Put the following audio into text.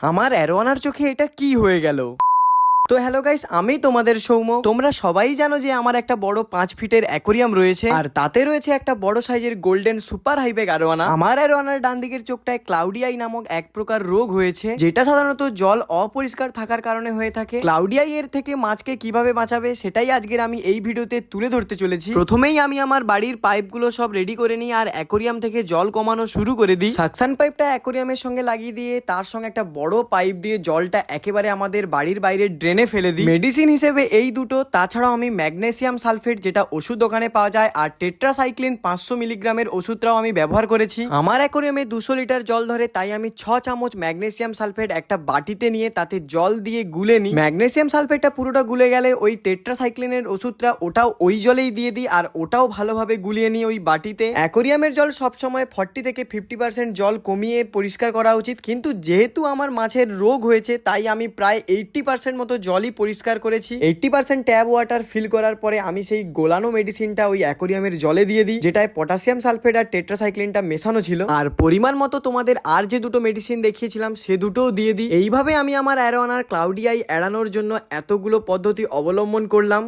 আমার অ্যারোয়ানার চোখে এটা কি হয়ে গেল? তো হ্যালো গাইস, আমি তোমাদের সৌম। তোমরা সবাই জানো যে আমার একটা বড় 5 ফিটের অ্যাকোরিয়াম রয়েছে, আর তাতে রয়েছে একটা বড় সাইজের গোল্ডেন সুপার হাইবেক অ্যারোয়ানা। আমার অ্যারোয়ানার ডান দিকের চোখটায় ক্লাউডি আই নামক এক প্রকার রোগ হয়েছে, যেটা সাধারণত জল অপরিষ্কার থাকার কারণে হয়ে থাকে। ক্লাউডি আই এর থেকে মাছকে কিভাবে বাঁচাবে সেটাই আজকের আমি এই ভিডিওতে তুলে ধরতে চলেছি। প্রথমেই আমি আমার বাড়ির পাইপগুলো সব রেডি করে নিই আর অ্যাকোরিয়াম থেকে জল কমানো শুরু করে দিই। সাকশন পাইপটা অ্যাকোরিয়ামের সঙ্গে লাগিয়ে দিয়ে তার সঙ্গে একটা বড় পাইপ দিয়ে জলটা একেবারে আমাদের বাড়ির বাইরে ড্রেনে ফেলে দিই। মেডিসিন হিসেবে এই দুটো, তাছাড়াও আমি ম্যাগনেসিয়াম সালফেট যেটা ওষুধ দোকানে পাওয়া যায়, আর টেট্রাসাইক্লিন 500 মিলিগ্রামের ওষুধটাও আমি ব্যবহার করেছি। আমার অ্যাকোরিয়ামে 200 লিটার জল ধরে, তাই আমি 6 চামচ ম্যাগনেসিয়াম সালফেট একটা বাটিতে নিয়ে তাতে জল দিয়ে গুলে নিই। ম্যাগনেসিয়াম সালফেটটা পুরোটা গুলে গেলে ওই টেট্রাসাইক্লিনের ওষুধটা ওটাও ওই জলেই দিয়ে দিই আর ওটাও ভালোভাবে গুলিয়ে নিই ওই বাটিতে। অ্যাকোরিয়ামের জল সবসময় 40 থেকে 50% জল কমিয়ে পরিষ্কার করা উচিত, কিন্তু যেহেতু আমার মাছের রোগ হয়েছে তাই আমি প্রায় 80% মতো জলই পরিষ্কার করেছি। 80% ট্যাপ ওয়াটার ফিল করার পরে আমি সেই গোলানো মেডিসিনটা ওই অ্যাকোরিয়ামের জলে দিয়ে দিই, যেটায় পটাশিয়াম সালফেট আর টেট্রাসাইক্লিনটা মেশানো ছিল। আর পরিমাণ মতো তোমাদের আর যে দুটো মেডিসিন দেখিয়েছিলাম সে দুটোও দিয়ে দিই। এইভাবে আমি আমার অ্যারোয়ানার ক্লাউডি আই এড়ানোর জন্য এতগুলো পদ্ধতি অবলম্বন করলাম।